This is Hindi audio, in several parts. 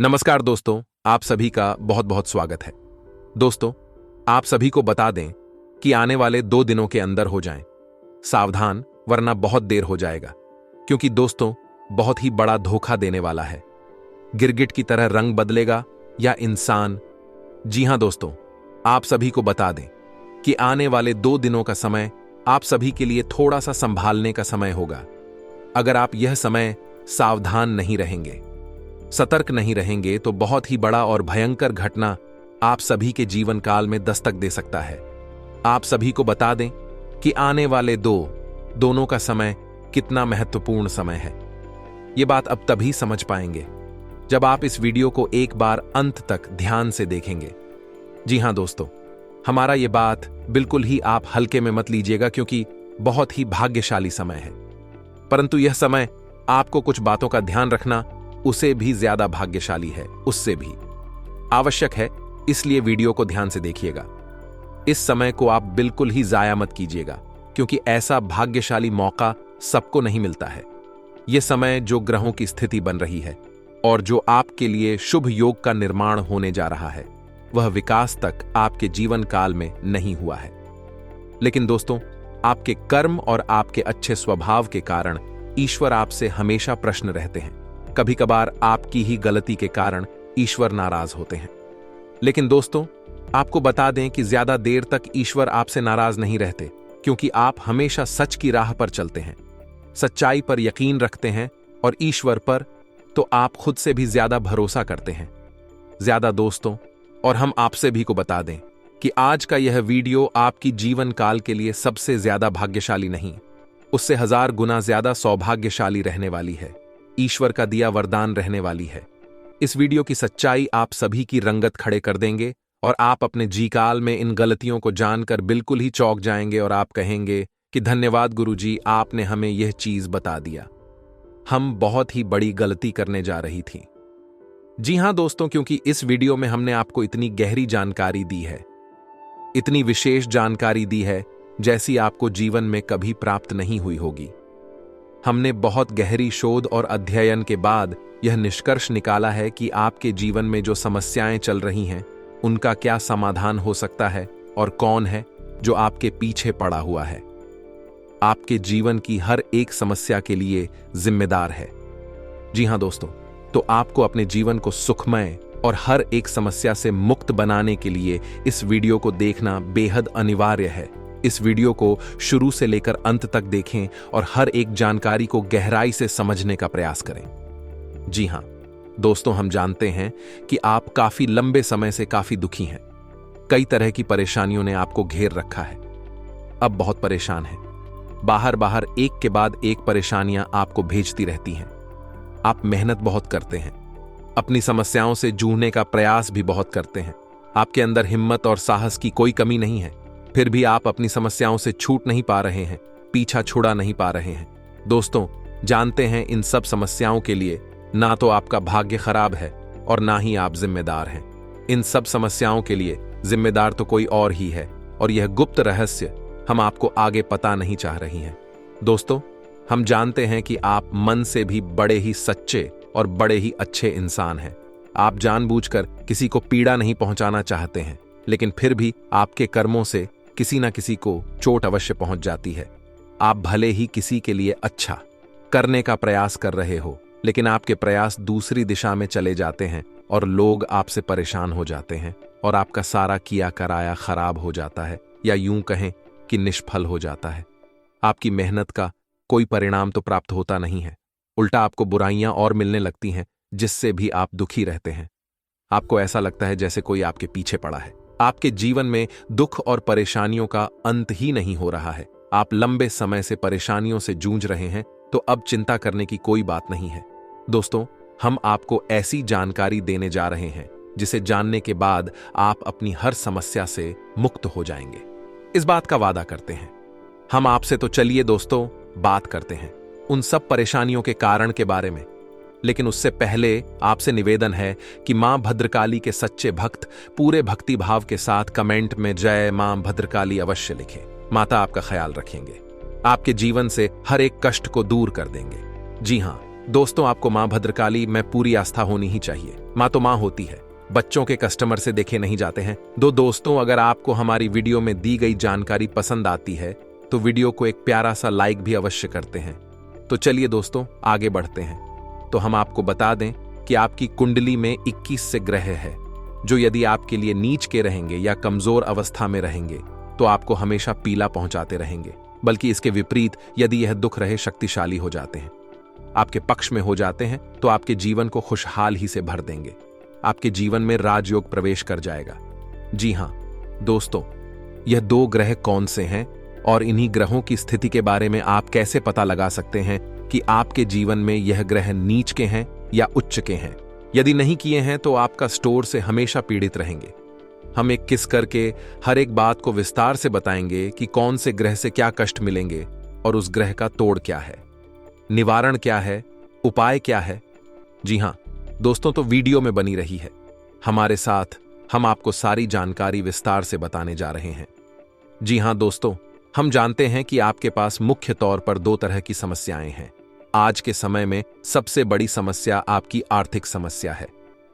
नमस्कार दोस्तों, आप सभी का बहुत बहुत स्वागत है। दोस्तों, आप सभी को बता दें कि आने वाले 2 दिनों के अंदर हो जाएं। सावधान, वरना बहुत देर हो जाएगा, क्योंकि दोस्तों बहुत ही बड़ा धोखा देने वाला है। गिरगिट की तरह रंग बदलेगा या इंसान। जी हां दोस्तों, आप सभी को बता दें कि आने वाले 2 दिनों का समय आप सभी के लिए थोड़ा सा संभालने का समय होगा। अगर आप यह समय सावधान नहीं रहेंगे, सतर्क नहीं रहेंगे, तो बहुत ही बड़ा और भयंकर घटना आप सभी के जीवन काल में दस्तक दे सकता है। आप सभी को बता दें कि आने वाले दोनों का समय कितना महत्वपूर्ण समय है। यह बात अब तभी समझ पाएंगे जब आप इस वीडियो को एक बार अंत तक ध्यान से देखेंगे। जी हां दोस्तों, हमारा यह बात बिल्कुल ही आप हल्के में मत लीजिएगा, क्योंकि बहुत ही भाग्यशाली समय है। परंतु यह समय आपको कुछ बातों का ध्यान रखना उसे भी ज्यादा भाग्यशाली है, उससे भी आवश्यक है। इसलिए वीडियो को ध्यान से देखिएगा। इस समय को आप बिल्कुल ही जाया मत कीजिएगा, क्योंकि ऐसा भाग्यशाली मौका सबको नहीं मिलता है। यह समय जो ग्रहों की स्थिति बन रही है और जो आपके लिए शुभ योग का निर्माण होने जा रहा है, वह विकास तक आपके जीवन काल में नहीं हुआ है। लेकिन दोस्तों, आपके कर्म और आपके अच्छे स्वभाव के कारण ईश्वर आपसे हमेशा प्रश्न रहते हैं। कभी कभार आपकी ही गलती के कारण ईश्वर नाराज होते हैं। लेकिन दोस्तों, आपको बता दें कि ज्यादा देर तक ईश्वर आपसे नाराज नहीं रहते, क्योंकि आप हमेशा सच की राह पर चलते हैं, सच्चाई पर यकीन रखते हैं और ईश्वर पर तो आप खुद से भी ज्यादा भरोसा करते हैं। ज्यादा दोस्तों, और हम आपसे भी को बता दें कि आज का यह वीडियो आपकी जीवन काल के लिए सबसे ज्यादा भाग्यशाली नहीं, उससे 1000 गुना ज्यादा सौभाग्यशाली रहने वाली है। ईश्वर का दिया वरदान रहने वाली है। इस वीडियो की सच्चाई आप सभी की रंगत खड़े कर देंगे और आप अपने जीकाल में इन गलतियों को जानकर बिल्कुल ही चौंक जाएंगे और आप कहेंगे कि धन्यवाद गुरुजी, आपने हमें यह चीज बता दिया। हम बहुत ही बड़ी गलती करने जा रही थी। जी हां दोस्तों, क्योंकि इस वीडियो में हमने आपको इतनी गहरी जानकारी दी है, इतनी विशेष जानकारी दी है जैसी आपको जीवन में कभी प्राप्त नहीं हुई होगी। हमने बहुत गहरी शोध और अध्ययन के बाद यह निष्कर्ष निकाला है कि आपके जीवन में जो समस्याएं चल रही हैं, उनका क्या समाधान हो सकता है और कौन है जो आपके पीछे पड़ा हुआ है। आपके जीवन की हर एक समस्या के लिए जिम्मेदार है। जी हां दोस्तों, तो आपको अपने जीवन को सुखमय और हर एक समस्या से मुक्त बनाने के लिए इस वीडियो को देखना बेहद अनिवार्य है। इस वीडियो को शुरू से लेकर अंत तक देखें और हर एक जानकारी को गहराई से समझने का प्रयास करें। जी हां दोस्तों, हम जानते हैं कि आप काफी लंबे समय से काफी दुखी हैं। कई तरह की परेशानियों ने आपको घेर रखा है। अब बहुत परेशान हैं। बाहर एक के बाद एक परेशानियां आपको भेजती रहती हैं। आप मेहनत बहुत करते हैं, अपनी समस्याओं से जूझने का प्रयास भी बहुत करते हैं। आपके अंदर हिम्मत और साहस की कोई कमी नहीं है, फिर भी आप अपनी समस्याओं से छूट नहीं पा रहे हैं, पीछा छुड़ा नहीं पा रहे हैं। दोस्तों, जानते हैं इन सब समस्याओं के लिए ना तो आपका भाग्य खराब है और ना ही आप जिम्मेदार हैं। इन सब समस्याओं के लिए जिम्मेदार तो कोई और ही है, और यह गुप्त रहस्य हम आपको आगे पता नहीं चाह रही हैं। दोस्तों, हम जानते हैं कि आप मन से भी बड़े ही सच्चे और बड़े ही अच्छे इंसान हैं। आप जानबूझकर किसी को पीड़ा नहीं पहुंचाना चाहते हैं, लेकिन फिर भी आपके कर्मों से किसी ना किसी को चोट अवश्य पहुंच जाती है। आप भले ही किसी के लिए अच्छा करने का प्रयास कर रहे हो, लेकिन आपके प्रयास दूसरी दिशा में चले जाते हैं और लोग आपसे परेशान हो जाते हैं और आपका सारा किया कराया खराब हो जाता है, या यूं कहें कि निष्फल हो जाता है। आपकी मेहनत का कोई परिणाम तो प्राप्त होता नहीं है, उल्टा आपको बुराइयां और मिलने लगती हैं, जिससे भी आप दुखी रहते हैं। आपको ऐसा लगता है जैसे कोई आपके पीछे पड़ा है। आपके जीवन में दुख और परेशानियों का अंत ही नहीं हो रहा है। आप लंबे समय से परेशानियों से जूझ रहे हैं, तो अब चिंता करने की कोई बात नहीं है। दोस्तों, हम आपको ऐसी जानकारी देने जा रहे हैं जिसे जानने के बाद आप अपनी हर समस्या से मुक्त हो जाएंगे। इस बात का वादा करते हैं हम आपसे। तो चलिए दोस्तों, बात करते हैं उन सब परेशानियों के कारण के बारे में। लेकिन उससे पहले आपसे निवेदन है कि मां भद्रकाली के सच्चे भक्त पूरे भक्ति भाव के साथ कमेंट में जय मां भद्रकाली अवश्य लिखें। माता आपका ख्याल रखेंगे, आपके जीवन से हर एक कष्ट को दूर कर देंगे। जी हां, दोस्तों, आपको मां भद्रकाली में पूरी आस्था होनी ही चाहिए। मां तो मां होती है, बच्चों के कस्टमर से देखे नहीं जाते हैं। दोस्तों, अगर आपको हमारी वीडियो में दी गई जानकारी पसंद आती है तो वीडियो को एक प्यारा सा लाइक भी अवश्य करते हैं। तो चलिए दोस्तों, आगे बढ़ते हैं। तो हम आपको बता दें कि आपकी कुंडली में 21 से ग्रह है, जो यदि आपके लिए नीच के रहेंगे या कमजोर अवस्था में रहेंगे तो आपको हमेशा पीला पहुंचाते रहेंगे, बल्कि इसके विपरीत यदि यह दुख रहे शक्तिशाली हो जाते हैं। आपके पक्ष में हो जाते हैं तो आपके जीवन को खुशहाल ही से भर देंगे। आपके जीवन में राजयोग प्रवेश कर जाएगा। जी हां दोस्तों, यह 2 ग्रह कौन से हैं और इन्हीं ग्रहों की स्थिति के बारे में आप कैसे पता लगा सकते हैं कि आपके जीवन में यह ग्रह नीच के हैं या उच्च के हैं। यदि नहीं किए हैं तो आपका स्टोर से हमेशा पीड़ित रहेंगे। हम एक किस करके हर एक बात को विस्तार से बताएंगे कि कौन से ग्रह से क्या कष्ट मिलेंगे और उस ग्रह का तोड़ क्या है, निवारण क्या है, उपाय क्या है। जी हां दोस्तों, तो वीडियो में बनी रही है हमारे साथ। हम आपको सारी जानकारी विस्तार से बताने जा रहे हैं। जी हां दोस्तों, हम जानते हैं कि आपके पास मुख्य तौर पर 2 तरह की समस्याएं हैं। आज के समय में सबसे बड़ी समस्या आपकी आर्थिक समस्या है।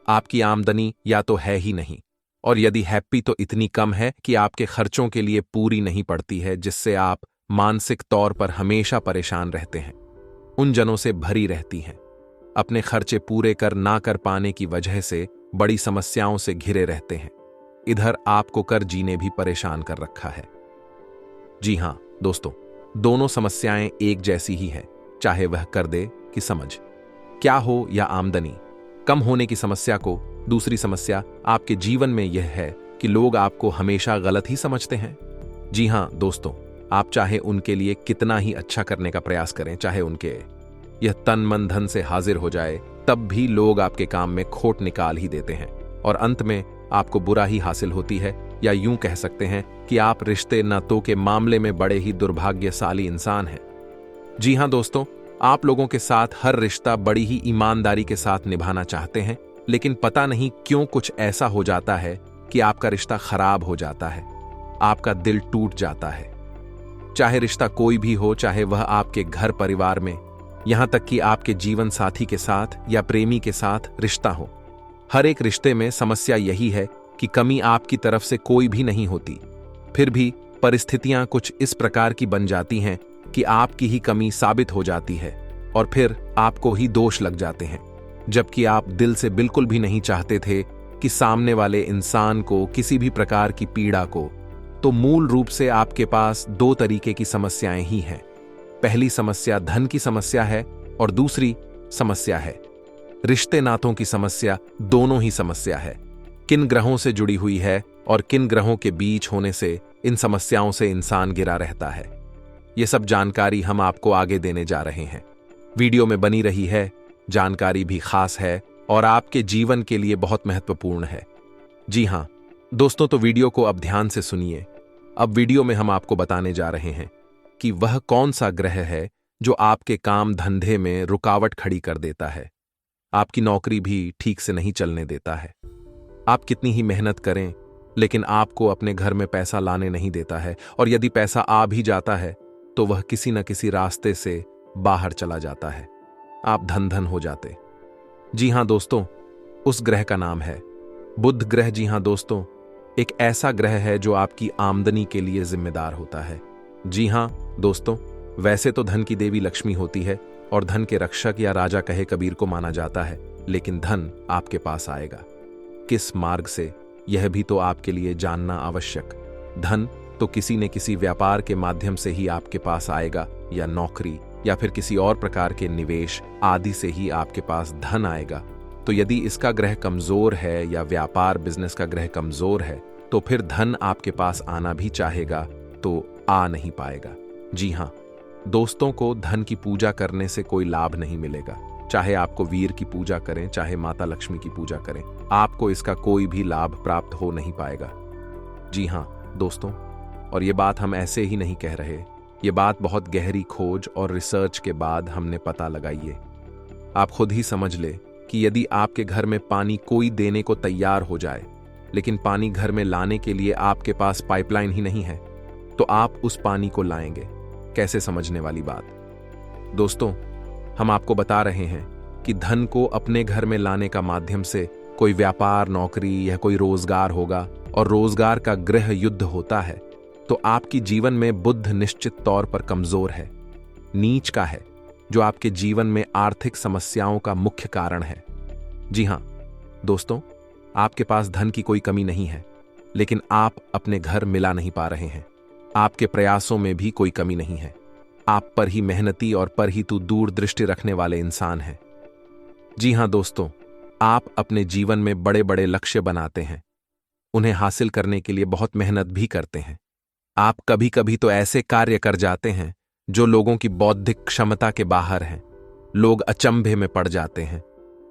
आपकी आमदनी या तो है ही नहीं, और यदि हैप्पी तो इतनी कम है कि आपके खर्चों के लिए पूरी नहीं पड़ती है, जिससे आप मानसिक तौर पर हमेशा परेशान रहते हैं। उन जनों से भरी रहती हैं। अपने खर्चे पूरे कर ना कर पाने की वजह से बड़ी समस्याओं से घिरे रहते हैं। इधर आपको कर जीने भी परेशान कर रखा है। जी हां दोस्तों, दोनों समस्याएं एक जैसी ही हैं, चाहे वह कर दे कि समझ क्या हो या आमदनी कम होने की समस्या को। दूसरी समस्या आपके जीवन में यह है कि लोग आपको हमेशा गलत ही समझते हैं। जी हां दोस्तों, आप चाहे उनके लिए कितना ही अच्छा करने का प्रयास करें, चाहे उनके यह तन मन धन से हाजिर हो जाए, तब भी लोग आपके काम में खोट निकाल ही देते हैं और अंत में आपको बुरा ही हासिल होती है। या यूं कह सकते हैं कि आप रिश्ते नातों के मामले में बड़े ही दुर्भाग्यशाली इंसान हैं। जी हां दोस्तों, आप लोगों के साथ हर रिश्ता बड़ी ही ईमानदारी के साथ निभाना चाहते हैं, लेकिन पता नहीं क्यों कुछ ऐसा हो जाता है कि आपका रिश्ता खराब हो जाता है, आपका दिल टूट जाता है। चाहे रिश्ता कोई भी हो, चाहे वह आपके घर परिवार में, यहां तक कि आपके जीवन साथी के साथ या प्रेमी के साथ रिश्ता हो। हर एक रिश्ते में समस्या यही है कि कमी आपकी तरफ से कोई भी नहीं होती, फिर भी परिस्थितियां कुछ इस प्रकार की बन जाती हैं कि आपकी ही कमी साबित हो जाती है और फिर आपको ही दोष लग जाते हैं, जबकि आप दिल से बिल्कुल भी नहीं चाहते थे कि सामने वाले इंसान को किसी भी प्रकार की पीड़ा को। तो मूल रूप से आपके पास 2 तरीके की समस्याएं ही हैं। पहली समस्या धन की समस्या है और दूसरी समस्या है रिश्ते नातों की समस्या। दोनों ही समस्या है किन ग्रहों से जुड़ी हुई है और किन ग्रहों के बीच होने से इन समस्याओं से इंसान घिरा रहता है। ये सब जानकारी हम आपको आगे देने जा रहे हैं। वीडियो में बनी रही है, जानकारी भी खास है और आपके जीवन के लिए बहुत महत्वपूर्ण है। जी हां दोस्तों, तो वीडियो को अब ध्यान से सुनिए। अब वीडियो में हम आपको बताने जा रहे हैं कि वह कौन सा ग्रह है जो आपके काम धंधे में रुकावट खड़ी कर देता है, आपकी नौकरी भी ठीक से नहीं चलने देता है। आप कितनी ही मेहनत करें लेकिन आपको अपने घर में पैसा लाने नहीं देता है, और यदि पैसा आ भी जाता है तो वह किसी न किसी रास्ते से बाहर चला जाता है। आप धन धन हो जाते। जी हां दोस्तों, उस ग्रह का नाम है बुध ग्रह। जी हां दोस्तों, एक ऐसा ग्रह है जो आपकी आमदनी के लिए जिम्मेदार होता है। जी हां दोस्तों, वैसे तो धन की देवी लक्ष्मी होती है और धन के रक्षक या राजा कहे कबीर को माना जाता है, लेकिन धन आपके पास आएगा किस मार्ग से, यह भी तो आपके लिए जानना आवश्यक। धन तो किसी न किसी व्यापार के माध्यम से ही आपके पास आएगा, या नौकरी या फिर किसी और प्रकार के निवेश आदि से ही आपके पास धन आएगा। तो यदि इसका ग्रह कमजोर है या व्यापार बिजनेस का ग्रह कमजोर है तो फिर धन आपके पास आना भी चाहेगा तो आ नहीं पाएगा। जी हां दोस्तों, को धन की पूजा करने से कोई लाभ नहीं मिलेगा। चाहे आपको वीर की पूजा करें, चाहे माता लक्ष्मी की पूजा करें, आपको इसका कोई भी लाभ प्राप्त हो नहीं पाएगा। जी हां दोस्तों, और ये बात हम ऐसे ही नहीं कह रहे, ये बात बहुत गहरी खोज और रिसर्च के बाद हमने पता लगाई है। आप खुद ही समझ ले कि यदि आपके घर में पानी कोई देने को तैयार हो जाए, लेकिन पानी घर में लाने के लिए आपके पास पाइपलाइन ही नहीं है, तो आप उस पानी को लाएंगे कैसे? समझने वाली बात। दोस्तों, हम आपको बता रहे हैं कि धन को अपने घर में लाने का माध्यम से कोई व्यापार, नौकरी या कोई रोजगार होगा और रोजगार का गृह युद्ध होता है, तो आपकी जीवन में बुध निश्चित तौर पर कमजोर है, नीच का है, जो आपके जीवन में आर्थिक समस्याओं का मुख्य कारण है। जी हां दोस्तों, आपके पास धन की कोई कमी नहीं है, लेकिन आप अपने घर मिला नहीं पा रहे हैं। आपके प्रयासों में भी कोई कमी नहीं है। आप पर ही मेहनती और पर ही तू दूरदृष्टि रखने वाले इंसान हैं। जी हां दोस्तों, आप अपने जीवन में बड़े बड़े लक्ष्य बनाते हैं, उन्हें हासिल करने के लिए बहुत मेहनत भी करते हैं। आप कभी कभी तो ऐसे कार्य कर जाते हैं जो लोगों की बौद्धिक क्षमता के बाहर हैं। लोग अचंभे में पड़ जाते हैं,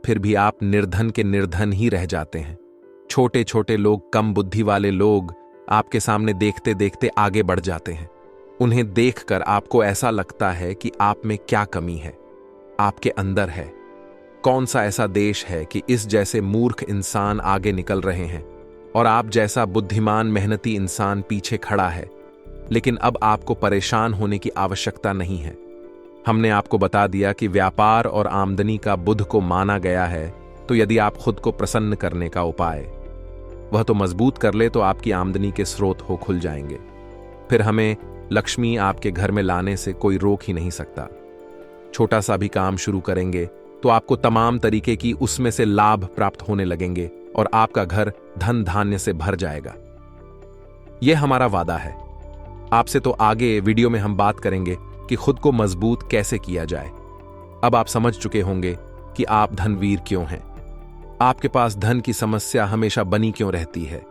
फिर भी आप निर्धन के निर्धन ही रह जाते हैं। छोटे छोटे लोग, कम बुद्धि वाले लोग आपके सामने देखते देखते आगे बढ़ जाते हैं। उन्हें देखकर आपको ऐसा लगता है कि आप में क्या कमी है, आपके अंदर है। कौन सा ऐसा देश है कि इस जैसे मूर्ख इंसान आगे निकल रहे हैं और आप जैसा बुद्धिमान मेहनती इंसान पीछे खड़ा है। लेकिन अब आपको परेशान होने की आवश्यकता नहीं है। हमने आपको बता दिया कि व्यापार और आमदनी का बुध को माना गया है, तो यदि आप खुद को प्रसन्न करने का उपाय वह तो मजबूत कर ले, तो आपकी आमदनी के स्रोत हो खुल जाएंगे। फिर हमें लक्ष्मी आपके घर में लाने से कोई रोक ही नहीं सकता। छोटा सा भी काम शुरू करेंगे तो आपको तमाम तरीके की उसमें से लाभ प्राप्त होने लगेंगे और आपका घर धन धान्य से भर जाएगा। यह हमारा वादा है। आपसे तो आगे वीडियो में हम बात करेंगे कि खुद को मजबूत कैसे किया जाए। अब आप समझ चुके होंगे कि आप धनवीर क्यों हैं। आपके पास धन की समस्या हमेशा बनी क्यों रहती है।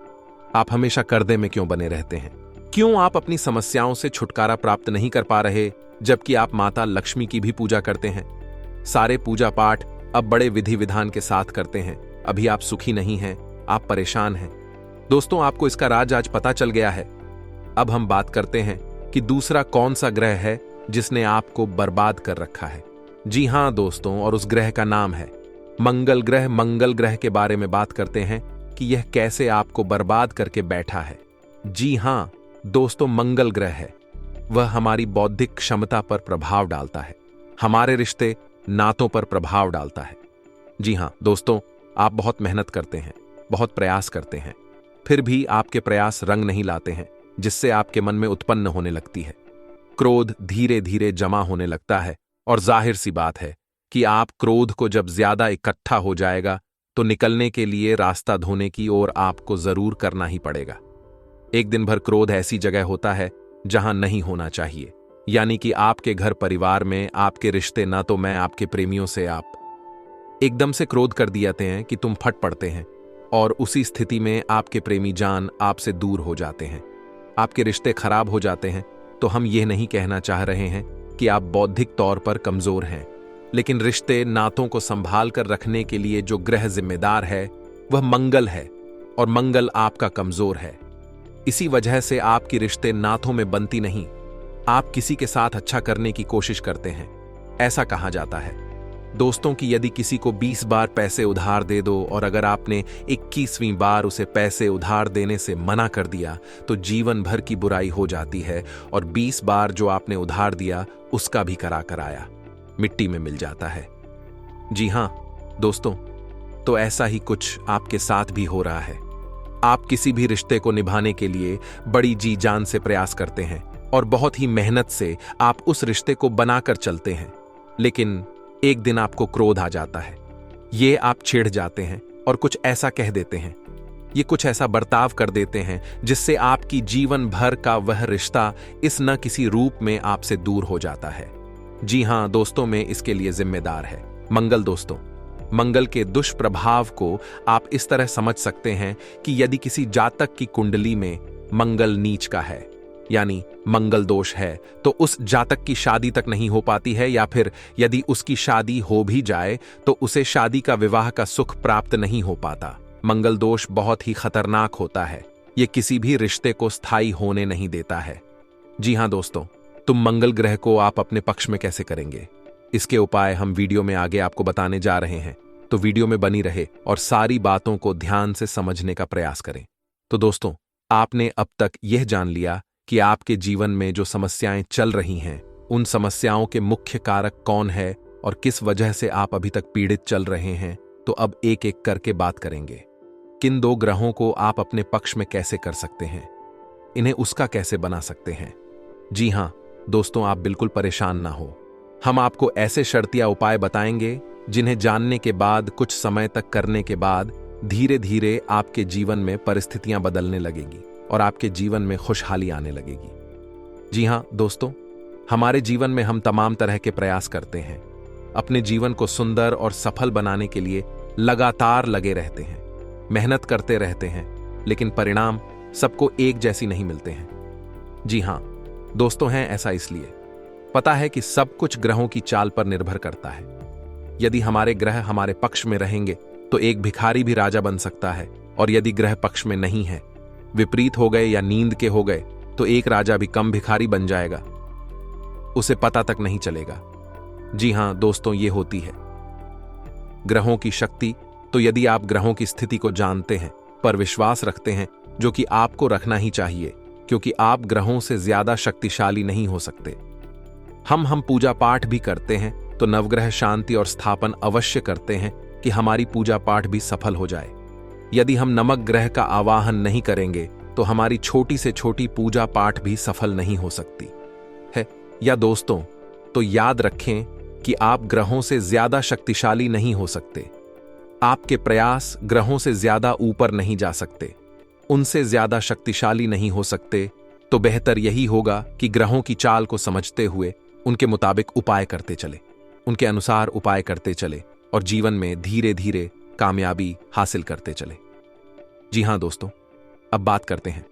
आप हमेशा कर्जे में क्यों बने रहते हैं। क्यों आप अपनी समस्याओं से छुटकारा प्राप्त नहीं कर पा रहे, जबकि आप माता लक्ष्मी की भी पूजा करते हैं। सारे पूजा पाठ अब बड़े विधि विधान के साथ करते हैं, अभी आप सुखी नहीं हैं, आप परेशान हैं। दोस्तों, आपको इसका राज आज पता चल गया है। अब हम बात करते हैं कि दूसरा कौन सा ग्रह है जिसने आपको बर्बाद कर रखा है। जी हां दोस्तों, और उस ग्रह का नाम है मंगल ग्रह। मंगल ग्रह के बारे में बात करते हैं कि यह कैसे आपको बर्बाद करके बैठा है। जी हां दोस्तों, मंगल ग्रह है, वह हमारी बौद्धिक क्षमता पर प्रभाव डालता है, हमारे रिश्ते नातों पर प्रभाव डालता है। जी हां दोस्तों, आप बहुत मेहनत करते हैं, बहुत प्रयास करते हैं, फिर भी आपके प्रयास रंग नहीं लाते हैं, जिससे आपके मन में उत्पन्न होने लगती है क्रोध। धीरे धीरे जमा होने लगता है और जाहिर सी बात है कि आप क्रोध को जब ज्यादा इकट्ठा हो जाएगा तो निकलने के लिए रास्ता धोने की ओर आपको जरूर करना ही पड़ेगा। एक दिन भर क्रोध ऐसी जगह होता है जहां नहीं होना चाहिए, यानी कि आपके घर परिवार में, आपके रिश्ते, ना तो मैं आपके प्रेमियों से आप एकदम से क्रोध कर दियाते हैं कि तुम फट पड़ते हैं, और उसी स्थिति में आपके प्रेमी जान आपसे दूर हो जाते हैं, आपके रिश्ते खराब हो जाते हैं। तो हम यह नहीं कहना चाह रहे हैं कि आप बौद्धिक तौर पर कमजोर हैं, लेकिन रिश्ते नातों को संभाल कर रखने के लिए जो ग्रह जिम्मेदार है वह मंगल है, और मंगल आपका कमजोर है। इसी वजह से आपकी रिश्ते नातों में बनती नहीं। आप किसी के साथ अच्छा करने की कोशिश करते हैं। ऐसा कहा जाता है दोस्तों कि यदि किसी को 20 बार पैसे उधार दे दो और अगर आपने 21वीं बार उसे पैसे उधार देने से मना कर दिया तो जीवन भर की बुराई हो जाती है, और 20 बार जो आपने उधार दिया उसका भी करा कराया मिट्टी में मिल जाता है। जी हां दोस्तों, तो ऐसा ही कुछ आपके साथ भी हो रहा है। आप किसी भी रिश्ते को निभाने के लिए बड़ी जी जान से प्रयास करते हैं और बहुत ही मेहनत से आप उस रिश्ते को बनाकर चलते हैं, लेकिन एक दिन आपको क्रोध आ जाता है। ये आप चिढ़ जाते हैं और कुछ ऐसा कह देते हैं, ये कुछ ऐसा बर्ताव कर देते हैं जिससे आपकी जीवन भर का वह रिश्ता इस न किसी रूप में आपसे दूर हो जाता है। जी हां दोस्तों, में इसके लिए जिम्मेदार है मंगल। दोस्तों, मंगल के दुष्प्रभाव को आप इस तरह समझ सकते हैं कि यदि किसी जातक की कुंडली में मंगल नीच का है, यानी मंगल दोष है, तो उस जातक की शादी तक नहीं हो पाती है, या फिर यदि उसकी शादी हो भी जाए तो उसे शादी का विवाह का सुख प्राप्त नहीं हो पाता। मंगल दोष बहुत ही खतरनाक होता है, ये किसी भी रिश्ते को स्थायी होने नहीं देता है। जी हां दोस्तों, तुम मंगल ग्रह को आप अपने पक्ष में कैसे करेंगे, इसके उपाय हम वीडियो में आगे आपको बताने जा रहे हैं, तो वीडियो में बनी रहे और सारी बातों को ध्यान से समझने का प्रयास करें। तो दोस्तों, आपने अब तक यह जान लिया कि आपके जीवन में जो समस्याएं चल रही हैं, उन समस्याओं के मुख्य कारक कौन है और किस वजह से आप अभी तक पीड़ित चल रहे हैं, तो अब एक एक करके बात करेंगे। किन 2 ग्रहों को आप अपने पक्ष में कैसे कर सकते हैं, इन्हें उसका कैसे बना सकते हैं। जी हां दोस्तों, आप बिल्कुल परेशान ना हो। हम आपको ऐसे शर्तिया उपाय बताएंगे जिन्हें जानने के बाद, कुछ समय तक करने के बाद धीरे धीरे आपके जीवन में परिस्थितियां बदलने लगेगी और आपके जीवन में खुशहाली आने लगेगी। जी हां दोस्तों, हमारे जीवन में हम तमाम तरह के प्रयास करते हैं। अपने जीवन को सुंदर और सफल बनाने के लिए लगातार लगे रहते हैं, मेहनत करते रहते हैं, लेकिन परिणाम सबको एक जैसी नहीं मिलते हैं। जी हां दोस्तों, हैं ऐसा इसलिए पता है कि सब कुछ ग्रहों की चाल पर निर्भर करता है। यदि हमारे ग्रह हमारे पक्ष में रहेंगे तो एक भिखारी भी राजा बन सकता है, और यदि ग्रह पक्ष में नहीं है, विपरीत हो गए या नींद के हो गए, तो एक राजा भी कम भिखारी बन जाएगा, उसे पता तक नहीं चलेगा। जी हां दोस्तों, ये होती है ग्रहों की शक्ति। तो यदि आप ग्रहों की स्थिति को जानते हैं, पर विश्वास रखते हैं, जो कि आपको रखना ही चाहिए, क्योंकि आप ग्रहों से ज्यादा शक्तिशाली नहीं हो सकते। हम पूजा पाठ भी करते हैं तो नवग्रह शांति और स्थापन अवश्य करते हैं कि हमारी पूजा पाठ भी सफल हो जाए। यदि हम नमक ग्रह का आवाहन नहीं करेंगे तो हमारी छोटी से छोटी पूजा पाठ भी सफल नहीं हो सकती है। या दोस्तों, तो याद रखें कि आप ग्रहों से ज्यादा शक्तिशाली नहीं हो सकते। आपके प्रयास ग्रहों से ज्यादा ऊपर नहीं जा सकते, उनसे ज्यादा शक्तिशाली नहीं हो सकते। तो बेहतर यही होगा कि ग्रहों की चाल को समझते हुए उनके मुताबिक उपाय करते चले, उनके अनुसार उपाय करते चले और जीवन में धीरे धीरे कामयाबी हासिल करते चले। जी हां दोस्तों, अब बात करते हैं।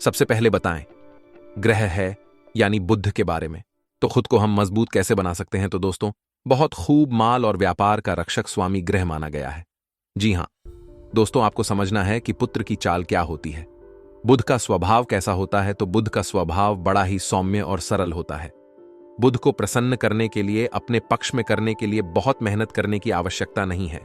सबसे पहले बताएं ग्रह है यानी बुध के बारे में। तो खुद को हम मजबूत कैसे बना सकते हैं? तो दोस्तों, बहुत खूब माल और व्यापार का रक्षक स्वामी ग्रह माना गया है। जी हां दोस्तों, आपको समझना है कि पुत्र की चाल क्या होती है, बुध का स्वभाव कैसा होता है। तो बुध का स्वभाव बड़ा ही सौम्य और सरल होता है। बुध को प्रसन्न करने के लिए, अपने पक्ष में करने के लिए बहुत मेहनत करने की आवश्यकता नहीं है।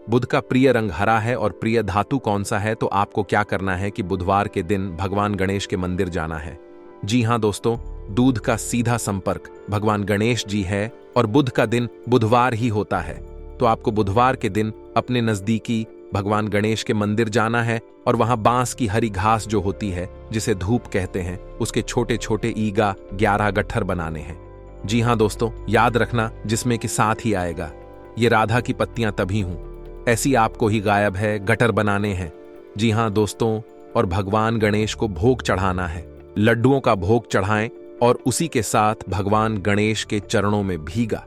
बुध का प्रिय रंग हरा है और प्रिय धातु कौन सा है? तो आपको क्या करना है कि बुधवार के दिन भगवान गणेश के मंदिर जाना है। जी हां दोस्तों, दूध का सीधा संपर्क भगवान गणेश जी है और बुध का दिन बुधवार ही होता है। तो आपको बुधवार के दिन अपने नजदीकी भगवान गणेश के मंदिर जाना है और वहां बांस की हरी घास जो होती है, जिसे धूप कहते हैं, उसके छोटे छोटे ईगा 11 गट्ठर बनाने हैं। जी हां दोस्तों, याद रखना जिसमें कि साथ ही आएगा, ये राधा की पत्तियां तभी हूं, ऐसी आपको ही गायब है, गटर बनाने हैं। जी हां दोस्तों, और भगवान गणेश को भोग चढ़ाना है। लड्डुओं का भोग चढ़ाएं और उसी के साथ भगवान गणेश के चरणों में भीगा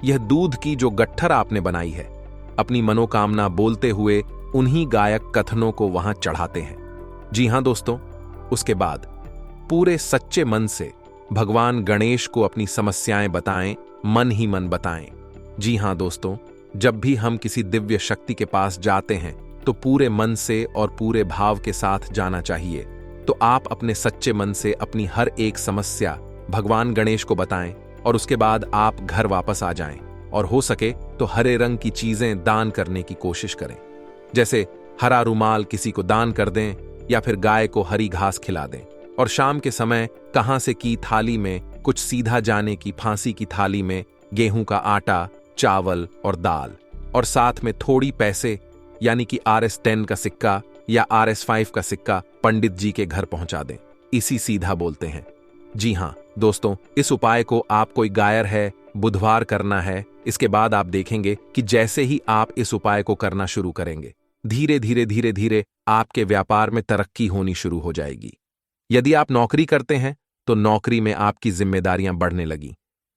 यह दूध की जो गट्ठर आपने बनाई है, अपनी मनोकामना बोलते हुए उन्हीं गायक कथनों को वहां चढ़ाते हैं। जी हां दोस्तों, उसके बाद पूरे सच्चे मन से भगवान गणेश को अपनी समस्याएं बताएं, मन ही मन बताएं। जी हां दोस्तों, जब भी हम किसी दिव्य शक्ति के पास जाते हैं तो पूरे मन से और पूरे भाव के साथ जाना चाहिए। तो आप अपने सच्चे मन से अपनी हर एक समस्या भगवान गणेश को बताएं और उसके बाद आप घर वापस आ जाएं, और हो सके तो हरे रंग की चीजें दान करने की कोशिश करें, जैसे हरा रुमाल किसी को दान कर दें या फिर गाय को हरी घास खिला दें। और शाम के समय कहां से की थाली में कुछ सीधा जाने की फांसी की थाली में गेहूं का आटा, चावल और दाल, और साथ में थोड़ी पैसे यानी कि RS10 का सिक्का या RS5 का सिक्का पंडित जी के घर पहुंचा दें। इसी सीधा बोलते हैं। जी हां दोस्तों, इस उपाय को आप कोई गायर है बुधवार करना है। इसके बाद आप देखेंगे कि जैसे ही आप इस उपाय को करना शुरू करेंगे, धीरे धीरे आपके व्यापार में तरक्की होनी शुरू हो जाएगी। यदि आप नौकरी करते हैं तो नौकरी में आपकी जिम्मेदारियां बढ़ने लगी,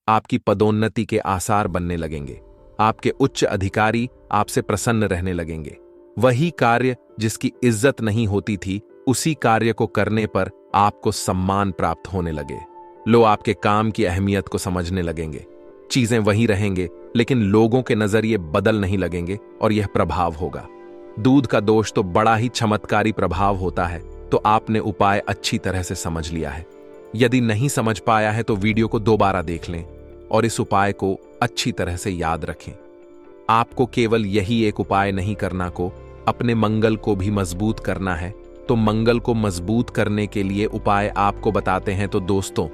आपकी पदोन्नति के आसार बनने लगेंगे, आपके उच्च अधिकारी आपसे प्रसन्न रहने लगेंगे। वही कार्य जिसकी इज्जत नहीं होती थी, उसी कार्य को करने पर आपको सम्मान प्राप्त होने लगे। लोग आपके काम की अहमियत को समझने लगेंगे। चीजें वही रहेंगे लेकिन लोगों के नजरिए बदल नहीं लगेंगे और यह प्रभाव होगा। दूध का दोष तो बड़ा ही चमत्कारी प्रभाव होता है। तो आपने उपाय अच्छी तरह से समझ लिया है। यदि नहीं समझ पाया है तो वीडियो को दोबारा देख लें और इस उपाय को अच्छी तरह से याद रखें। आपको केवल यही एक उपाय नहीं करना को, अपने मंगल को भी मजबूत करना है। तो मंगल को मजबूत करने के लिए उपाय आपको बताते हैं। तो दोस्तों,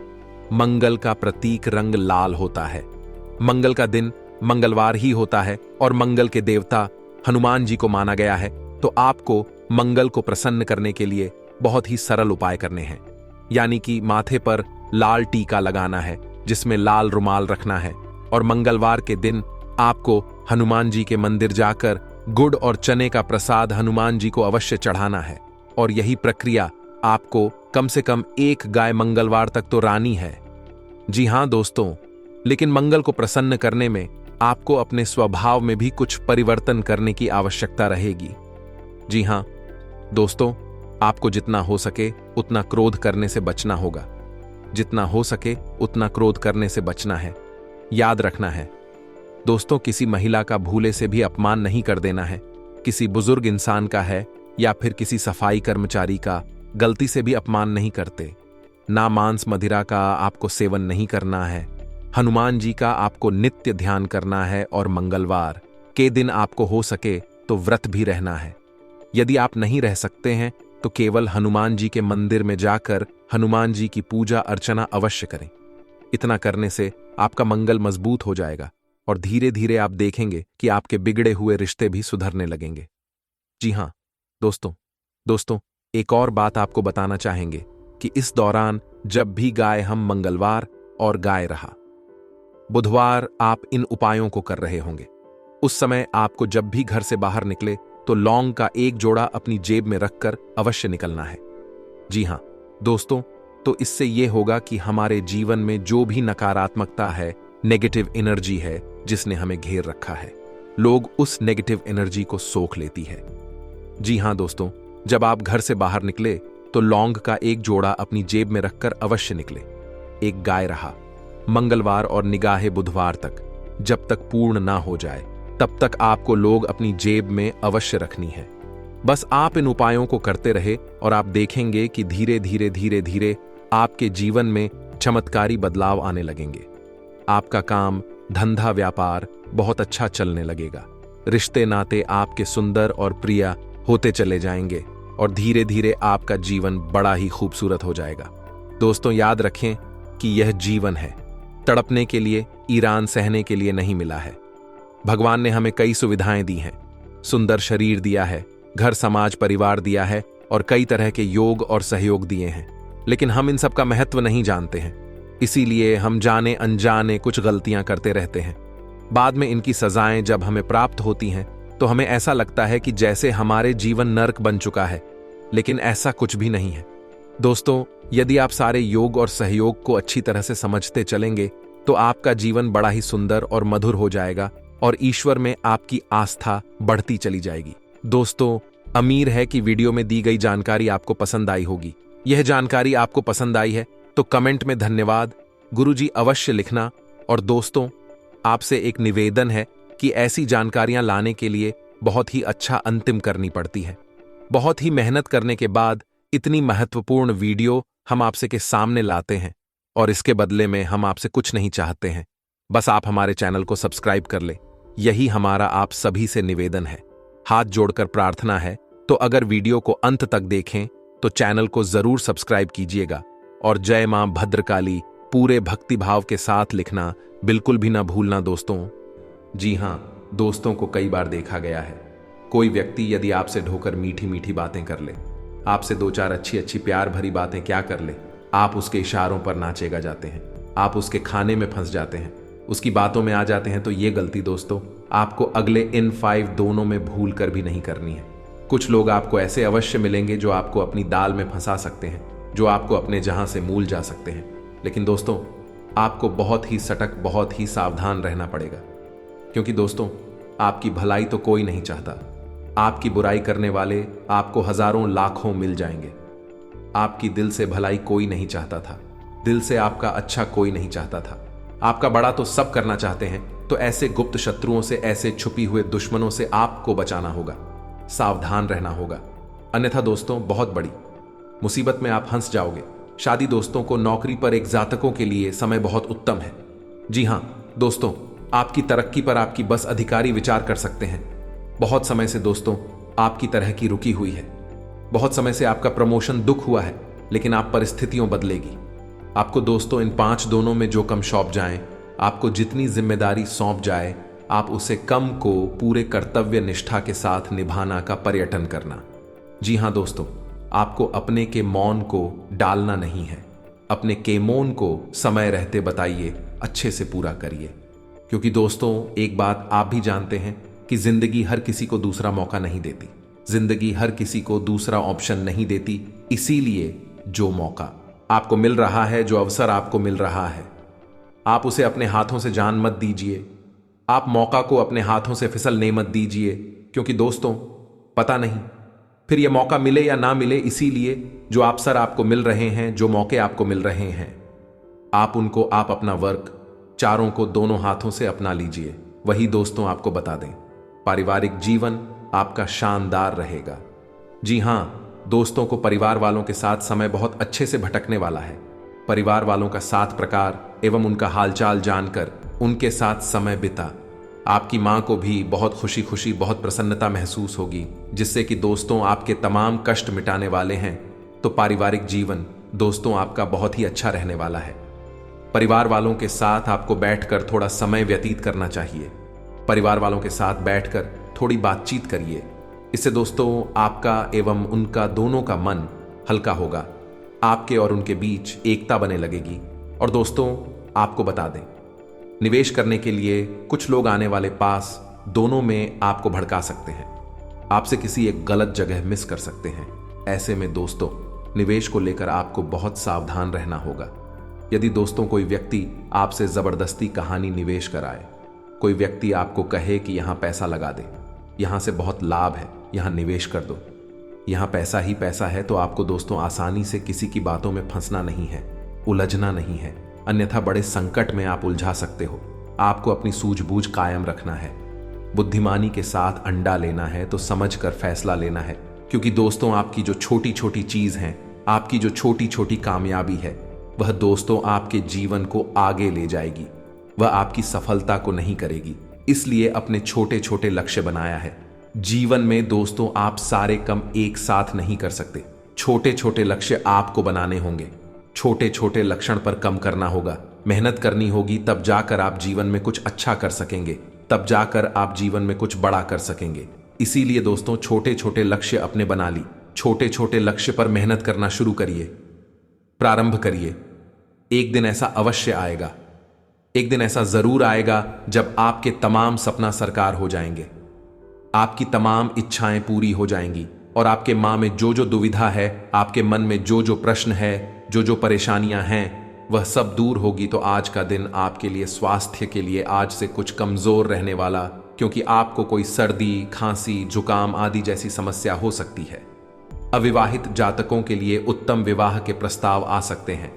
मंगल का प्रतीक रंग लाल होता है। मंगल का दिन मंगलवार ही होता है और मंगल के देवता हनुमान जी को माना गया है, तो आपको मंगल को प्रसन्न करने के लिए बहुत ही सरल उपाय करने हैं। यानी कि माथे पर लाल टीका लगाना है, जिसमें लाल रुमाल रखना है, और मंगलवार के दिन आपको हनुमान जी के मंदिर जाकर गुड़ और चने का प्रसाद हनुमान जी को अवश्य चढ़ाना है। और यही प्रक्रिया आपको कम से कम 1 गाय मंगलवार तक तो रानी है। जी हां दोस्तों, लेकिन मंगल को प्रसन्न करने में आपको अपने स्वभाव में भी कुछ परिवर्तन करने की आवश्यकता रहेगी। जी हां दोस्तों, आपको जितना हो सके उतना क्रोध करने से बचना होगा। जितना हो सके उतना क्रोध करने से बचना है। याद रखना है दोस्तों, किसी महिला का भूले से भी अपमान नहीं कर देना है। किसी बुजुर्ग इंसान का है या फिर किसी सफाई कर्मचारी का गलती से भी अपमान नहीं करते। ना मांस मदिरा का आपको सेवन नहीं करना है। हनुमान जी का आपको नित्य ध्यान करना है और मंगलवार के दिन आपको हो सके तो व्रत भी रहना है। यदि आप नहीं रह सकते हैं तो केवल हनुमान जी के मंदिर में जाकर हनुमान जी की पूजा अर्चना अवश्य करें। इतना करने से आपका मंगल मजबूत हो जाएगा और धीरे धीरे आप देखेंगे कि आपके बिगड़े हुए रिश्ते भी सुधरने लगेंगे। जी हां दोस्तों, एक और बात आपको बताना चाहेंगे कि इस दौरान जब भी गाय हम मंगलवार और गाय रहा बुधवार आप इन उपायों को कर रहे होंगे, उस समय आपको जब भी घर से बाहर निकले तो लौंग का 1 जोड़ा अपनी जेब में रखकर अवश्य निकलना है। जी हां दोस्तों, तो इससे यह होगा कि हमारे जीवन में जो भी नकारात्मकता है, नेगेटिव एनर्जी है जिसने हमें घेर रखा है, लोग उस नेगेटिव एनर्जी को सोख लेती है। जी हां दोस्तों, जब आप घर से बाहर निकले तो लौंग का 1 जोड़ा अपनी जेब में रखकर अवश्य निकले। एक गाय रहा मंगलवार और निगाहे बुधवार तक जब तक पूर्ण ना हो जाए तब तक आपको लोग अपनी जेब में अवश्य रखनी है। बस आप इन उपायों को करते रहे और आप देखेंगे कि धीरे धीरे आपके जीवन में चमत्कारी बदलाव आने लगेंगे। आपका काम, धंधा, व्यापार बहुत अच्छा चलने लगेगा। रिश्ते नाते आपके सुंदर और प्रिय होते चले जाएंगे और धीरे धीरे आपका जीवन बड़ा ही खूबसूरत हो जाएगा। दोस्तों याद रखें कि यह जीवन है, तड़पने के लिए, ईरान सहने के लिए नहीं मिला है। भगवान ने हमें कई सुविधाएं दी हैं, सुंदर शरीर दिया है, घर समाज परिवार दिया है और कई तरह के योग और सहयोग दिए हैं, लेकिन हम इन सब का महत्व नहीं जानते हैं। इसीलिए हम जाने अनजाने कुछ गलतियां करते रहते हैं। बाद में इनकी सजाएं जब हमें प्राप्त होती हैं तो हमें ऐसा लगता है कि जैसे हमारे जीवन नर्क बन चुका है, लेकिन ऐसा कुछ भी नहीं है। दोस्तों, यदि आप सारे योग और सहयोग को अच्छी तरह से समझते चलेंगे तो आपका जीवन बड़ा ही सुंदर और मधुर हो जाएगा और ईश्वर में आपकी आस्था बढ़ती चली जाएगी। दोस्तों, उम्मीद है कि वीडियो में दी गई जानकारी आपको पसंद आई होगी। यह जानकारी आपको पसंद आई है तो कमेंट में धन्यवाद गुरुजी अवश्य लिखना। और दोस्तों, आपसे एक निवेदन है कि ऐसी जानकारियां लाने के लिए बहुत ही अच्छा अंतिम करनी पड़ती है। बहुत ही मेहनत करने के बाद इतनी महत्वपूर्ण वीडियो हम आपसे के सामने लाते हैं और इसके बदले में हम आपसे कुछ नहीं चाहते हैं, बस आप हमारे चैनल को सब्सक्राइब कर ले। यही हमारा आप सभी से निवेदन है। हाथ जोड़कर प्रार्थना है, तो अगर वीडियो को अंत तक देखें तो चैनल को जरूर सब्सक्राइब कीजिएगा और जय मां भद्रकाली पूरे भक्ति भाव के साथ लिखना बिल्कुल भी ना भूलना दोस्तों। जी हां दोस्तों, को कई बार देखा गया है, कोई व्यक्ति यदि आपसे ढोकर मीठी मीठी बातें कर ले, आपसे 2-4 अच्छी अच्छी प्यार भरी बातें क्या कर ले, आप उसके इशारों पर नाचेगा जाते हैं, आप उसके खाने में फंस जाते हैं, उसकी बातों में आ जाते हैं। तो ये गलती दोस्तों आपको अगले इन 5 दोनों में भूल कर भी नहीं करनी है। कुछ लोग आपको ऐसे अवश्य मिलेंगे जो आपको अपनी दाल में फंसा सकते हैं, जो आपको अपने जहां से मूल जा सकते हैं। लेकिन दोस्तों, आपको बहुत ही सटक, बहुत ही सावधान रहना पड़ेगा, क्योंकि दोस्तों आपकी भलाई तो कोई नहीं चाहता। आपकी बुराई करने वाले आपको हजारों लाखों मिल जाएंगे। आपकी दिल से भलाई कोई नहीं चाहता था, दिल से आपका अच्छा कोई नहीं चाहता था। आपका बड़ा तो सब करना चाहते हैं, तो ऐसे गुप्त शत्रुओं से, ऐसे छुपी हुए दुश्मनों से आपको बचाना होगा, सावधान रहना होगा, अन्यथा दोस्तों बहुत बड़ी मुसीबत में आप फंस जाओगे। शादी दोस्तों को नौकरी पर एक जातकों के लिए समय बहुत उत्तम है। जी हां दोस्तों, आपकी तरक्की पर आपकी बस अधिकारी विचार कर सकते हैं। बहुत समय से दोस्तों आपकी तरह की रुकी हुई है, बहुत समय से आपका प्रमोशन दुख हुआ है, लेकिन आप परिस्थितियों बदलेगी। आपको दोस्तों इन 5 दोनों में जो कम सौंप जाएं, आपको जितनी जिम्मेदारी सौंप जाए आप उसे कम को पूरे कर्तव्य निष्ठा के साथ निभाना का पर्यटन करना। जी हां दोस्तों, आपको अपने के मौन को डालना नहीं है, अपने के मौन को समय रहते बताइए, अच्छे से पूरा करिए। क्योंकि दोस्तों एक बात आप भी जानते हैं कि जिंदगी हर किसी को दूसरा मौका नहीं देती, जिंदगी हर किसी को दूसरा ऑप्शन नहीं देती। इसीलिए जो मौका आपको मिल रहा है, जो अवसर आपको मिल रहा है, आप उसे अपने हाथों से जान मत दीजिए। आप मौका को अपने हाथों से फिसलने मत दीजिए। क्योंकि दोस्तों पता नहीं फिर यह मौका मिले या ना मिले, इसीलिए जो अवसर आपको मिल रहे हैं, जो मौके आपको मिल रहे हैं, आप अपना वर्क चारों को दोनों हाथों से अपना लीजिए। वही दोस्तों आपको बता दें, पारिवारिक जीवन आपका शानदार रहेगा। जी हां दोस्तों, को परिवार वालों के साथ समय बहुत अच्छे से भटकने वाला है। परिवार वालों का साथ प्रकार एवं उनका हालचाल जानकर उनके साथ समय बिता आपकी मां को भी बहुत खुशी खुशी, बहुत प्रसन्नता महसूस होगी, जिससे कि दोस्तों आपके तमाम कष्ट मिटाने वाले हैं। तो पारिवारिक जीवन दोस्तों आपका बहुत ही अच्छा रहने वाला है। परिवार वालों के साथ आपको बैठकर थोड़ा समय व्यतीत करना चाहिए। परिवार वालों के साथ बैठकर थोड़ी बातचीत करिए। इससे दोस्तों आपका एवं उनका दोनों का मन हल्का होगा, आपके और उनके बीच एकता बने लगेगी। और दोस्तों आपको बता दें, निवेश करने के लिए कुछ लोग आने वाले पास दोनों में आपको भड़का सकते हैं, आपसे किसी एक गलत जगह मिस कर सकते हैं। ऐसे में दोस्तों निवेश को लेकर आपको बहुत सावधान रहना होगा। यदि दोस्तों कोई व्यक्ति आपसे जबरदस्ती कहानी निवेश कराए, कोई व्यक्ति आपको कहे कि यहां पैसा लगा दे, यहां से बहुत लाभ है, यहां निवेश कर दो, यहां पैसा ही पैसा है, तो आपको दोस्तों आसानी से किसी की बातों में फंसना नहीं है, उलझना नहीं है, अन्यथा बड़े संकट में आप उलझा सकते हो। आपको अपनी सूझबूझ कायम रखना है, बुद्धिमानी के साथ अंडा लेना है, तो समझ कर फैसला लेना है। क्योंकि दोस्तों आपकी जो छोटी छोटी चीज है, आपकी जो छोटी छोटी कामयाबी है, वह दोस्तों आपके जीवन को आगे ले जाएगी, वह आपकी सफलता को नहीं करेगी। इसलिए अपने छोटे छोटे लक्ष्य बनाया है। जीवन में दोस्तों आप सारे काम एक साथ नहीं कर सकते, छोटे छोटे लक्ष्य आपको बनाने होंगे, छोटे छोटे लक्षण पर कम करना होगा, मेहनत करनी होगी, तब जाकर आप जीवन में कुछ अच्छा कर सकेंगे, तब जाकर आप जीवन में कुछ बड़ा कर सकेंगे। इसीलिए दोस्तों छोटे छोटे लक्ष्य अपने बना ली, छोटे छोटे लक्ष्य पर मेहनत करना शुरू करिए, प्रारंभ करिए। एक दिन ऐसा अवश्य आएगा, एक दिन ऐसा जरूर आएगा जब आपके तमाम सपना साकार हो जाएंगे, आपकी तमाम इच्छाएं पूरी हो जाएंगी, और आपके मां में जो जो दुविधा है, आपके मन में जो जो प्रश्न है, जो जो परेशानियां हैं, वह सब दूर होगी। तो आज का दिन आपके लिए स्वास्थ्य के लिए आज से कुछ कमजोर रहने वाला, क्योंकि आपको कोई सर्दी, खांसी, जुकाम आदि जैसी समस्या हो सकती है। अविवाहित जातकों के लिए उत्तम विवाह के प्रस्ताव आ सकते हैं।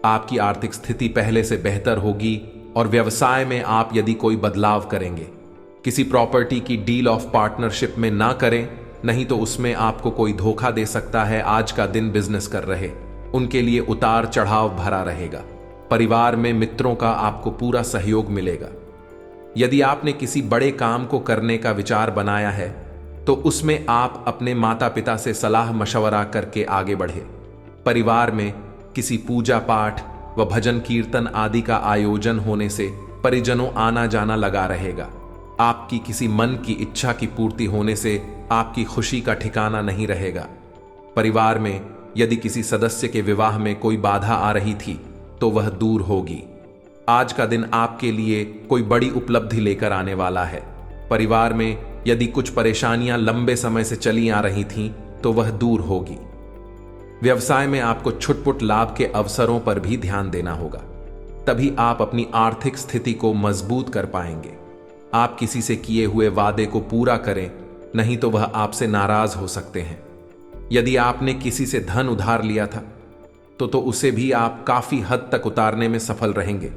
आपकी आर्थिक स्थिति पहले से बेहतर होगी, और व्यवसाय में आप यदि कोई बदलाव करेंगे, किसी प्रॉपर्टी की डील ऑफ पार्टनरशिप में ना करें, नहीं तो उसमें आपको कोई धोखा दे सकता है। आज का दिन बिजनेस कर रहे उनके लिए उतार चढ़ाव भरा रहेगा। परिवार में मित्रों का आपको पूरा सहयोग मिलेगा। यदि आपने किसी बड़े काम को करने का विचार बनाया है, तो उसमें आप अपने माता पिता से सलाह मशवरा करके आगे बढ़े। परिवार में किसी पूजा पाठ व भजन कीर्तन आदि का आयोजन होने से परिजनों आना जाना लगा रहेगा। आपकी किसी मन की इच्छा की पूर्ति होने से आपकी खुशी का ठिकाना नहीं रहेगा। परिवार में यदि किसी सदस्य के विवाह में कोई बाधा आ रही थी, तो वह दूर होगी। आज का दिन आपके लिए कोई बड़ी उपलब्धि लेकर आने वाला है। परिवार में यदि कुछ परेशानियां लंबे समय से चली आ रही थीं, तो वह दूर होगी। व्यवसाय में आपको छुटपुट लाभ के अवसरों पर भी ध्यान देना होगा, तभी आप अपनी आर्थिक स्थिति को मजबूत कर पाएंगे। आप किसी से किए हुए वादे को पूरा करें, नहीं तो वह आपसे नाराज हो सकते हैं। यदि आपने किसी से धन उधार लिया था, तो उसे भी आप काफी हद तक उतारने में सफल रहेंगे।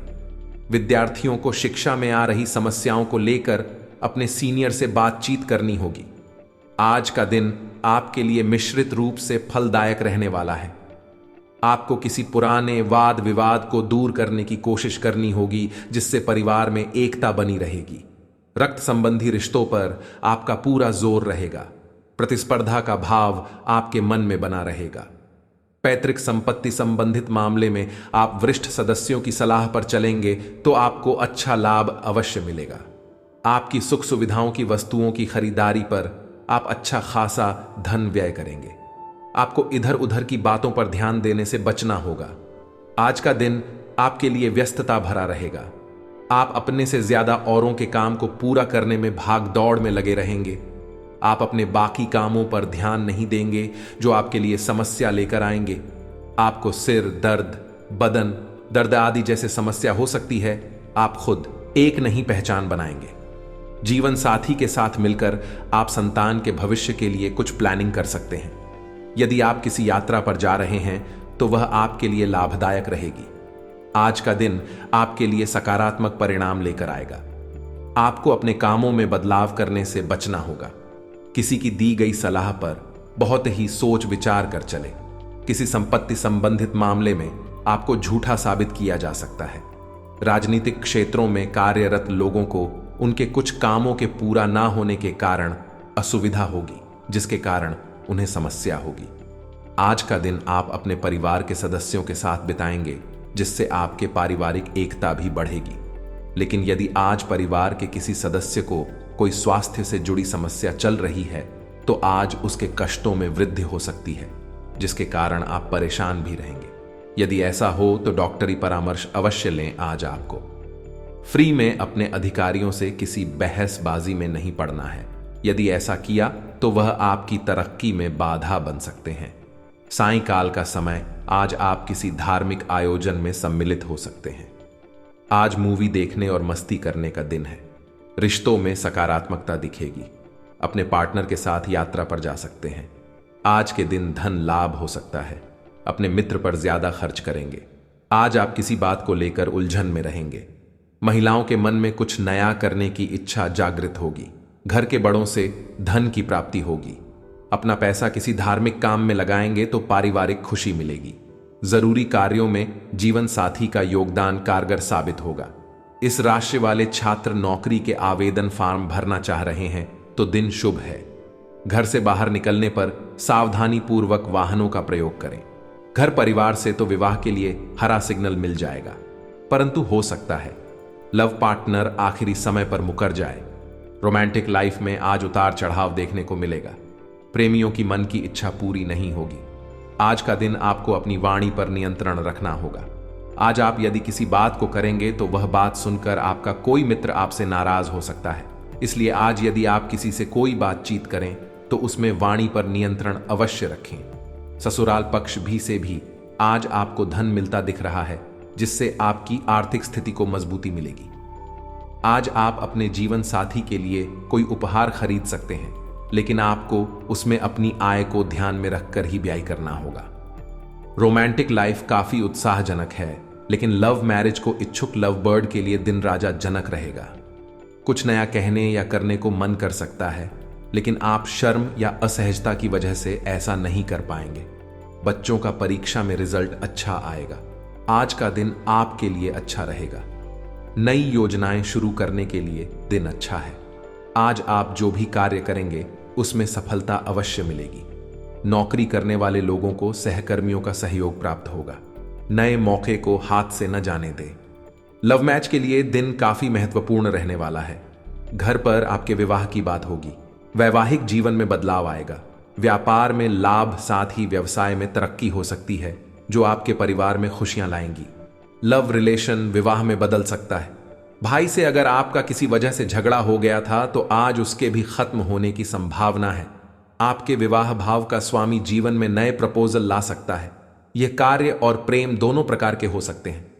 विद्यार्थियों को शिक्षा में आ रही समस्याओं को लेकर अपने सीनियर से बातचीत करनी होगी। आज का दिन आपके लिए मिश्रित रूप से फलदायक रहने वाला है। आपको किसी पुराने वाद विवाद को दूर करने की कोशिश करनी होगी, जिससे परिवार में एकता बनी रहेगी। रक्त संबंधी रिश्तों पर आपका पूरा जोर रहेगा। प्रतिस्पर्धा का भाव आपके मन में बना रहेगा। पैतृक संपत्ति संबंधित मामले में आप वरिष्ठ सदस्यों की सलाह पर चलेंगे तो आपको अच्छा लाभ अवश्य मिलेगा। आपकी सुख सुविधाओं की वस्तुओं की खरीदारी पर आप अच्छा खासा धन व्यय करेंगे। आपको इधर उधर की बातों पर ध्यान देने से बचना होगा। आज का दिन आपके लिए व्यस्तता भरा रहेगा। आप अपने से ज्यादा औरों के काम को पूरा करने में भाग दौड़ में लगे रहेंगे। आप अपने बाकी कामों पर ध्यान नहीं देंगे जो आपके लिए समस्या लेकर आएंगे। आपको सिर दर्द, बदन दर्द आदि जैसे समस्या हो सकती है। आप खुद एक नहीं पहचान बनाएंगे। जीवन साथी के साथ मिलकर आप संतान के भविष्य के लिए कुछ प्लानिंग कर सकते हैं। यदि आप किसी यात्रा पर जा रहे हैं तो वह आपके लिए लाभदायक रहेगी। आज का दिन आपके लिए सकारात्मक परिणाम लेकर आएगा। आपको अपने कामों में बदलाव करने से बचना होगा। किसी की दी गई सलाह पर बहुत ही सोच विचार कर चले। किसी संपत्ति संबंधित मामले में आपको झूठा साबित किया जा सकता है। राजनीतिक क्षेत्रों में कार्यरत लोगों को उनके कुछ कामों के पूरा ना होने के कारण असुविधा होगी, जिसके कारण उन्हें समस्या होगी। आज का दिन आप अपने परिवार के सदस्यों के साथ बिताएंगे, जिससे आपके पारिवारिक एकता भी बढ़ेगी। लेकिन यदि आज परिवार के किसी सदस्य को कोई स्वास्थ्य से जुड़ी समस्या चल रही है तो आज उसके कष्टों में वृद्धि हो सकती है, जिसके कारण आप परेशान भी रहेंगे। यदि ऐसा हो तो डॉक्टरी परामर्श अवश्य लें। आज आपको फ्री में अपने अधिकारियों से किसी बहसबाजी में नहीं पड़ना है। यदि ऐसा किया तो वह आपकी तरक्की में बाधा बन सकते हैं। सायंकाल का समय आज आप किसी धार्मिक आयोजन में सम्मिलित हो सकते हैं। आज मूवी देखने और मस्ती करने का दिन है। रिश्तों में सकारात्मकता दिखेगी। अपने पार्टनर के साथ यात्रा पर जा सकते हैं। आज के दिन धन लाभ हो सकता है। अपने मित्र पर ज्यादा खर्च करेंगे। आज आप किसी बात को लेकर उलझन में रहेंगे। महिलाओं के मन में कुछ नया करने की इच्छा जागृत होगी। घर के बड़ों से धन की प्राप्ति होगी। अपना पैसा किसी धार्मिक काम में लगाएंगे तो पारिवारिक खुशी मिलेगी। जरूरी कार्यों में जीवन साथी का योगदान कारगर साबित होगा। इस राशि वाले छात्र नौकरी के आवेदन फॉर्म भरना चाह रहे हैं तो दिन शुभ है। घर से बाहर निकलने पर सावधानी पूर्वक वाहनों का प्रयोग करें। घर परिवार से तो विवाह के लिए हरा सिग्नल मिल जाएगा, परंतु हो सकता है लव पार्टनर आखिरी समय पर मुकर जाए। रोमांटिक लाइफ में आज उतार चढ़ाव देखने को मिलेगा। प्रेमियों की मन की इच्छा पूरी नहीं होगी। आज का दिन आपको अपनी वाणी पर नियंत्रण रखना होगा। आज आप यदि किसी बात को करेंगे तो वह बात सुनकर आपका कोई मित्र आपसे नाराज हो सकता है। इसलिए आज यदि आप किसी से कोई बातचीत करें तो उसमें वाणी पर नियंत्रण अवश्य रखें। ससुराल पक्ष भी से भी आज आपको धन मिलता दिख रहा है, जिससे आपकी आर्थिक स्थिति को मजबूती मिलेगी। आज आप अपने जीवन साथी के लिए कोई उपहार खरीद सकते हैं, लेकिन आपको उसमें अपनी आय को ध्यान में रखकर ही व्यय करना होगा। रोमांटिक लाइफ काफी उत्साहजनक है, लेकिन लव मैरिज को इच्छुक लव बर्ड के लिए दिन राजा जनक रहेगा। कुछ नया कहने या करने को मन कर सकता है, लेकिन आप शर्म या असहजता की वजह से ऐसा नहीं कर पाएंगे। बच्चों का परीक्षा में रिजल्ट अच्छा आएगा। आज का दिन आपके लिए अच्छा रहेगा। नई योजनाएं शुरू करने के लिए दिन अच्छा है। आज आप जो भी कार्य करेंगे उसमें सफलता अवश्य मिलेगी। नौकरी करने वाले लोगों को सहकर्मियों का सहयोग प्राप्त होगा। नए मौके को हाथ से न जाने दें। लव मैच के लिए दिन काफी महत्वपूर्ण रहने वाला है। घर पर आपके विवाह की बात होगी। वैवाहिक जीवन में बदलाव आएगा। व्यापार में लाभ, साथ ही व्यवसाय में तरक्की हो सकती है, जो आपके परिवार में खुशियां लाएंगी। लव रिलेशन विवाह में बदल सकता है। भाई से अगर आपका किसी वजह से झगड़ा हो गया था तो आज उसके भी खत्म होने की संभावना है। आपके विवाह भाव का स्वामी जीवन में नए प्रपोजल ला सकता है। यह कार्य और प्रेम दोनों प्रकार के हो सकते हैं।